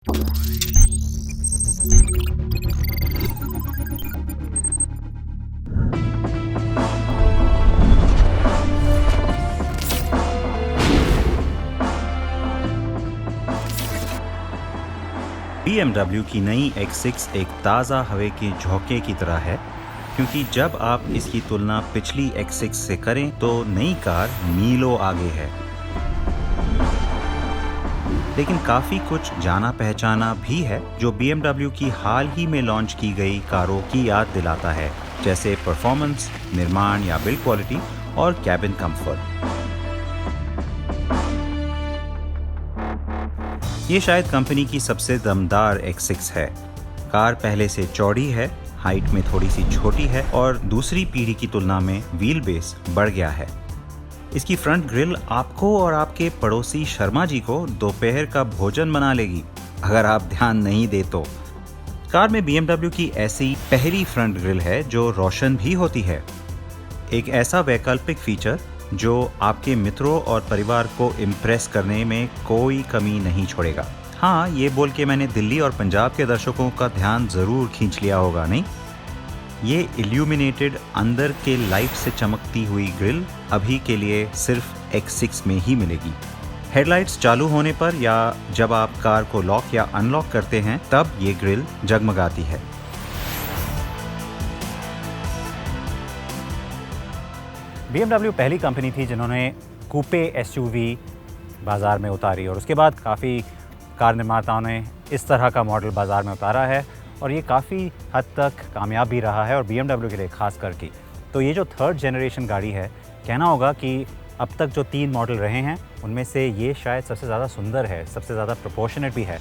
BMW की नई X6 एक ताज़ा हवा के झोंके की तरह है, क्योंकि जब आप इसकी तुलना पिछली X6 से करें तो नई कार मीलों आगे है। लेकिन काफ़ी कुछ जाना पहचाना भी है जो BMW की हाल ही में लॉन्च की गई कारों की याद दिलाता है, जैसे परफॉर्मेंस, निर्माण या बिल्ड क्वालिटी और कैबिन कंफर्ट। ये शायद कंपनी की सबसे दमदार X6 है। कार पहले से चौड़ी है, हाइट में थोड़ी सी छोटी है और दूसरी पीढ़ी की तुलना में व्हील बेस बढ़ गया है। इसकी फ्रंट ग्रिल आपको और आपके पड़ोसी शर्मा जी को दोपहर का भोजन बना लेगी, अगर आप ध्यान नहीं दे तो। कार में BMW की ऐसी पहली फ्रंट ग्रिल है जो रोशन भी होती है। एक ऐसा वैकल्पिक फीचर जो आपके मित्रों और परिवार को इम्प्रेस करने में कोई कमी नहीं छोड़ेगा। हाँ, ये बोल के मैंने दिल्ली और पंजाब के दर्शकों का ध्यान ज़रूर खींच लिया होगा, नहीं? ये इल्यूमिनेटेड अंदर के लाइट से चमकती हुई ग्रिल अभी के लिए सिर्फ X6 में ही मिलेगी। हेडलाइट्स चालू होने पर या जब आप कार को लॉक या अनलॉक करते हैं तब ये ग्रिल जगमगाती है। BMW पहली कंपनी थी जिन्होंने कूपे SUV बाज़ार में उतारी और उसके बाद काफ़ी कार निर्माताओं ने इस तरह का मॉडल बाज़ार में उतारा है और ये काफ़ी हद तक कामयाब भी रहा है और BMW के लिए खास करके। तो ये जो थर्ड जनरेशन गाड़ी है, कहना होगा कि अब तक जो 3 मॉडल रहे हैं उनमें से ये शायद सबसे ज़्यादा सुंदर है, सबसे ज़्यादा प्रोपोर्शनेट भी है।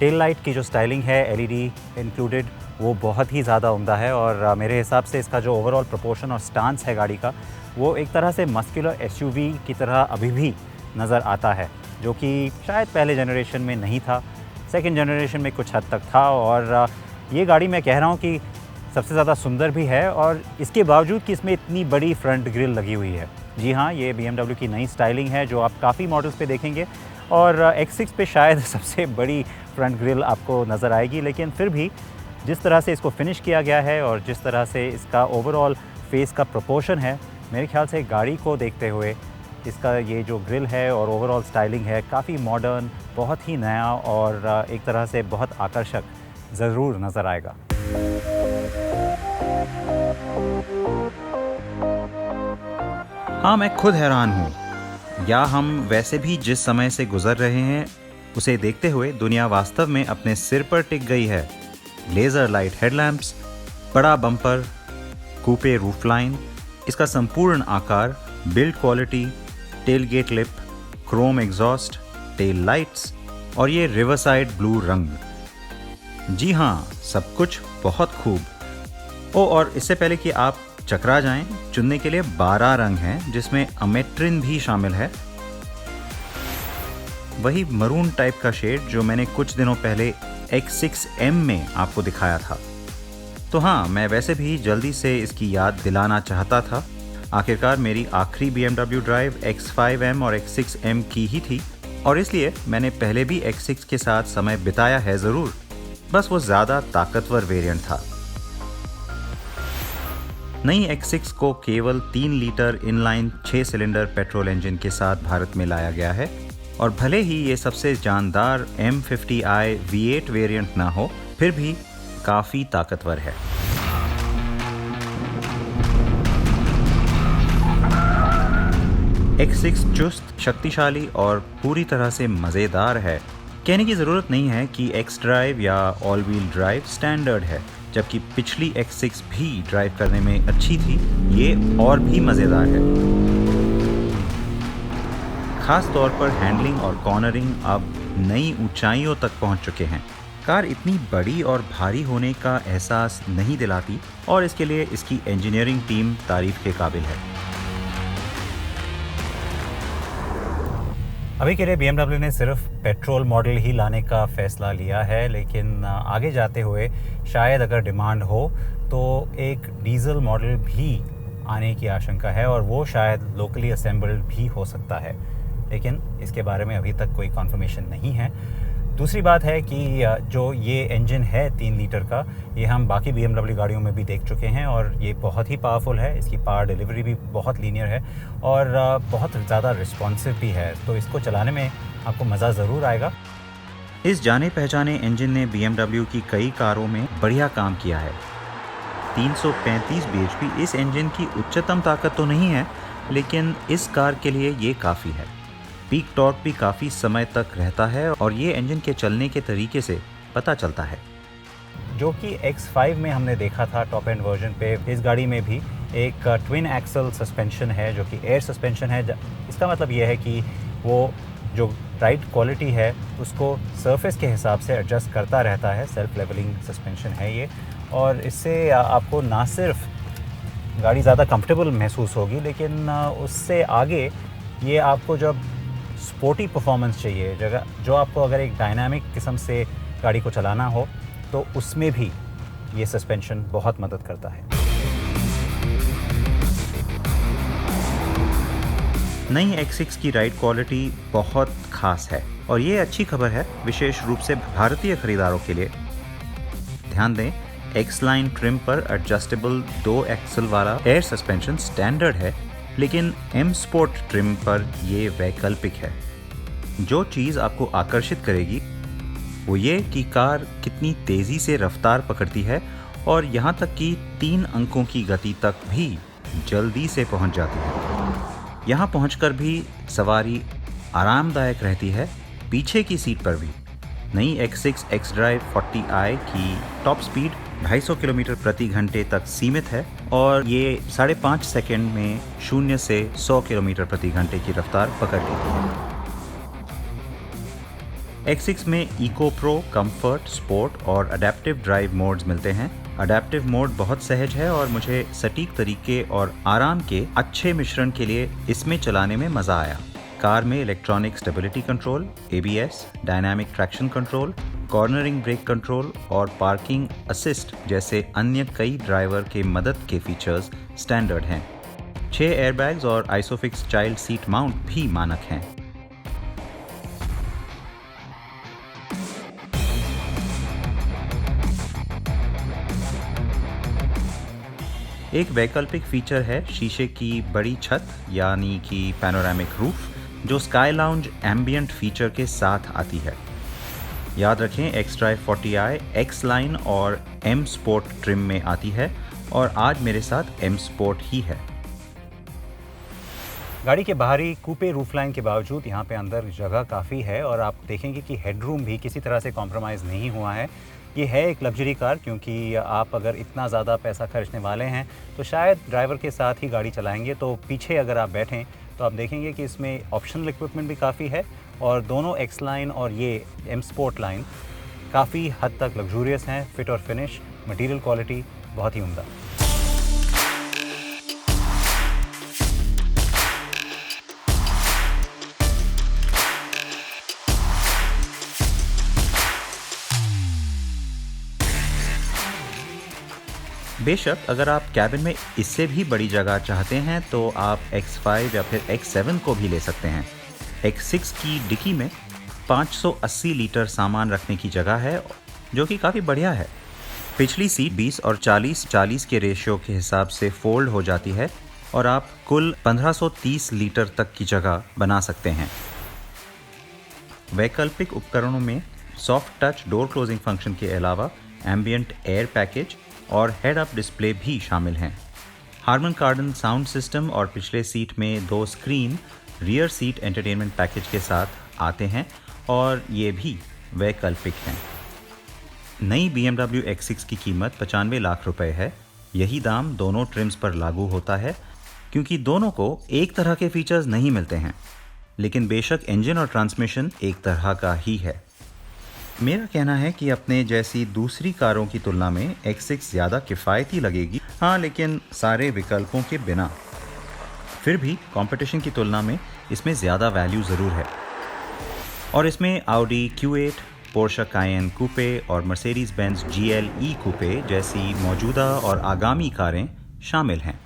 टेल लाइट की जो स्टाइलिंग है LED इंक्लूडेड, वो बहुत ही ज़्यादा उम्दा है और मेरे हिसाब से इसका जो ओवरऑल प्रोपोर्शन और स्टांस है गाड़ी का, वो एक तरह से मस्कुलर SUV की तरह अभी भी नज़र आता है, जो कि शायद पहले जनरेशन में नहीं था, सेकंड जनरेशन में कुछ हद तक था। और ये गाड़ी मैं कह रहा हूँ कि सबसे ज़्यादा सुंदर भी है और इसके बावजूद कि इसमें इतनी बड़ी फ्रंट ग्रिल लगी हुई है। जी हाँ, ये BMW की नई स्टाइलिंग है जो आप काफ़ी मॉडल्स पे देखेंगे और X6 पे शायद सबसे बड़ी फ्रंट ग्रिल आपको नज़र आएगी। लेकिन फिर भी जिस तरह से इसको फिनिश किया गया है और जिस तरह से इसका ओवरऑल फेस का प्रोपोर्शन है, मेरे ख्याल से गाड़ी को देखते हुए इसका ये जो ग्रिल है और ओवरऑल स्टाइलिंग है काफ़ी मॉडर्न, बहुत ही नया और एक तरह से बहुत आकर्षक ज़रूर नज़र आएगा। हाँ, मैं खुद हैरान हूँ, या हम वैसे भी जिस समय से गुजर रहे हैं उसे देखते हुए दुनिया वास्तव में अपने सिर पर टिक गई है। लेज़र लाइट हेडलैम्प्स, बड़ा बम्पर, कूपे रूफलाइन, इसका संपूर्ण आकार, build quality, tail gate lip, chrome exhaust, tail lights और ये रिवरसाइड ब्लू रंग। जी हाँ, सब कुछ बहुत खूब। और इससे पहले कि आप चकरा जाएं, चुनने के लिए 12 रंग हैं, जिसमें अमेट्रिन भी शामिल है, वही मरून टाइप का शेड जो मैंने कुछ दिनों पहले X6M में आपको दिखाया था। तो हाँ, मैं वैसे भी जल्दी से इसकी याद दिलाना चाहता था। आखिरकार मेरी आखिरी BMW ड्राइव X5M और X6M की ही थी और इसलिए मैंने पहले भी X6 के साथ समय बिताया है ज़रूर, बस वो ज़्यादा ताकतवर वेरिएंट था। नई X6 को केवल 3 litre inline 6 cylinder petrol engine के साथ भारत में लाया गया है और भले ही ये सबसे जानदार M50i V8 वेरिएंट ना हो, फिर भी काफ़ी ताकतवर है। X6 चुस्त, शक्तिशाली और पूरी तरह से मज़ेदार है। कहने की ज़रूरत नहीं है कि X ड्राइव या ऑल व्हील ड्राइव स्टैंडर्ड है, जबकि पिछली X6 भी ड्राइव करने में अच्छी थी, ये और भी मज़ेदार है। खास तौर पर हैंडलिंग और कॉर्नरिंग अब नई ऊंचाइयों तक पहुंच चुके हैं। कार इतनी बड़ी और भारी होने का एहसास नहीं दिलाती और इसके लिए इसकी इंजीनियरिंग टीम तारीफ के काबिल है। अभी के लिए BMW ने सिर्फ पेट्रोल मॉडल ही लाने का फ़ैसला लिया है, लेकिन आगे जाते हुए शायद अगर डिमांड हो तो एक डीज़ल मॉडल भी आने की आशंका है और वो शायद लोकली असेंबल्ड भी हो सकता है, लेकिन इसके बारे में अभी तक कोई कन्फर्मेशन नहीं है। दूसरी बात है कि जो ये इंजन है 3 लीटर का, ये हम बाकी BMW गाड़ियों में भी देख चुके हैं और ये बहुत ही पावरफुल है। इसकी पावर डिलीवरी भी बहुत लीनियर है और बहुत ज़्यादा रिस्पॉन्सिव भी है, तो इसको चलाने में आपको मज़ा ज़रूर आएगा। इस जाने पहचाने इंजन ने BMW की कई कारों में बढ़िया काम किया है। 335 bhp इस इंजन की उच्चतम ताकत तो नहीं है, लेकिन इस कार के लिए ये काफ़ी है। पीक टॉर्क भी काफ़ी समय तक रहता है और ये इंजन के चलने के तरीके से पता चलता है। जो कि X5 में हमने देखा था टॉप एंड वर्जन पे, इस गाड़ी में भी एक ट्विन एक्सल सस्पेंशन है जो कि एयर सस्पेंशन है। इसका मतलब ये है कि वो जो राइड क्वालिटी है उसको सरफेस के हिसाब से एडजस्ट करता रहता है। सेल्फ लेवलिंग सस्पेंशन है ये, और इससे आपको ना सिर्फ गाड़ी ज़्यादा कंफर्टेबल महसूस होगी, लेकिन उससे आगे ये आपको जब स्पोर्टी परफॉर्मेंस चाहिए, जगह जो आपको अगर एक डायनामिक किस्म से गाड़ी को चलाना हो, तो उसमें भी ये सस्पेंशन बहुत मदद करता है। नई X6 की राइड क्वालिटी बहुत खास है और ये अच्छी खबर है, विशेष रूप से भारतीय खरीदारों के लिए। ध्यान दें, X लाइन ट्रिम पर एडजस्टेबल 2 एक्सल वाला एयर सस्पेंशन स्टैंडर्ड है, लेकिन M स्पोर्ट ट्रिम पर ये वैकल्पिक है। जो चीज़ आपको आकर्षित करेगी वो ये कि कार कितनी तेज़ी से रफ्तार पकड़ती है और यहाँ तक कि 3 अंकों की गति तक भी जल्दी से पहुँच जाती है। यहाँ पहुँचकर भी सवारी आरामदायक रहती है, पीछे की सीट पर भी। नई X6 xDrive 40i की टॉप स्पीड 250 किलोमीटर प्रति घंटे तक सीमित है और ये 5.5 सेकंड में 0 से 100 किलोमीटर प्रति घंटे की रफ्तार पकड़ लेती है। X6 में इको प्रो, कंफर्ट, स्पोर्ट और अडेप्टिव ड्राइव मोड्स मिलते हैं। अडेप्टिव मोड बहुत सहज है और मुझे सटीक तरीके और आराम के अच्छे मिश्रण के लिए इसमें चलाने में मज़ा आया। कार में electronic stability control, ABS, dynamic traction control, cornering brake control और पार्किंग असिस्ट जैसे अन्य कई ड्राइवर के मदद के फीचर्स स्टैंडर्ड हैं। 6 एयरबैग्स और आइसोफिक्स चाइल्ड सीट माउंट भी मानक हैं। एक वैकल्पिक फीचर है शीशे की बड़ी छत यानी कि पैनोरामिक रूफ, जो स्काई लाउंज एम्बियंट फीचर के साथ आती है। याद रखें, xDrive 40i X लाइन और M स्पोर्ट ट्रिम में आती है और आज मेरे साथ M स्पोर्ट ही है। गाड़ी के बाहरी कूपे रूफलाइन के बावजूद यहाँ पे अंदर जगह काफ़ी है और आप देखेंगे कि हेडरूम भी किसी तरह से कॉम्प्रोमाइज़ नहीं हुआ है। ये है एक लग्जरी कार, क्योंकि आप अगर इतना ज़्यादा पैसा खर्चने वाले हैं तो शायद ड्राइवर के साथ ही गाड़ी चलाएंगे। तो पीछे अगर आप बैठें तो आप देखेंगे कि इसमें ऑप्शनल इक्विपमेंट भी काफ़ी है और दोनों X लाइन और ये M स्पोर्ट लाइन काफ़ी हद तक लग्जूरियस हैं। फिट और फिनिश, मटेरियल क्वालिटी बहुत ही उम्दा। बेशक अगर आप कैबिन में इससे भी बड़ी जगह चाहते हैं तो आप X5 या फिर X7 को भी ले सकते हैं। X6 की डिक्की में 580 लीटर सामान रखने की जगह है, जो कि काफ़ी बढ़िया है। पिछली सीट 20 और 40 के रेशियो के हिसाब से फोल्ड हो जाती है और आप कुल 1530 लीटर तक की जगह बना सकते हैं। वैकल्पिक उपकरणों में soft touch door closing function के अलावा एम्बियंट एयर पैकेज और हेड अप डिस्प्ले भी शामिल हैं। हार्मन कार्डन साउंड सिस्टम और पिछले सीट में 2 screen rear seat entertainment package के साथ आते हैं और ये भी वैकल्पिक हैं। नई BMW X6 की कीमत 95 लाख रुपए है। यही दाम दोनों ट्रिम्स पर लागू होता है, क्योंकि दोनों को एक तरह के फीचर्स नहीं मिलते हैं, लेकिन बेशक इंजन और ट्रांसमिशन एक तरह का ही है। मेरा कहना है कि अपने जैसी दूसरी कारों की तुलना में X6 ज़्यादा किफ़ायती लगेगी, हाँ, लेकिन सारे विकल्पों के बिना। फिर भी कंपटीशन की तुलना में इसमें ज़्यादा वैल्यू ज़रूर है और इसमें Audi Q8, Porsche Cayenne कूपे और Mercedes-Benz GLE कूपे जैसी मौजूदा और आगामी कारें शामिल हैं।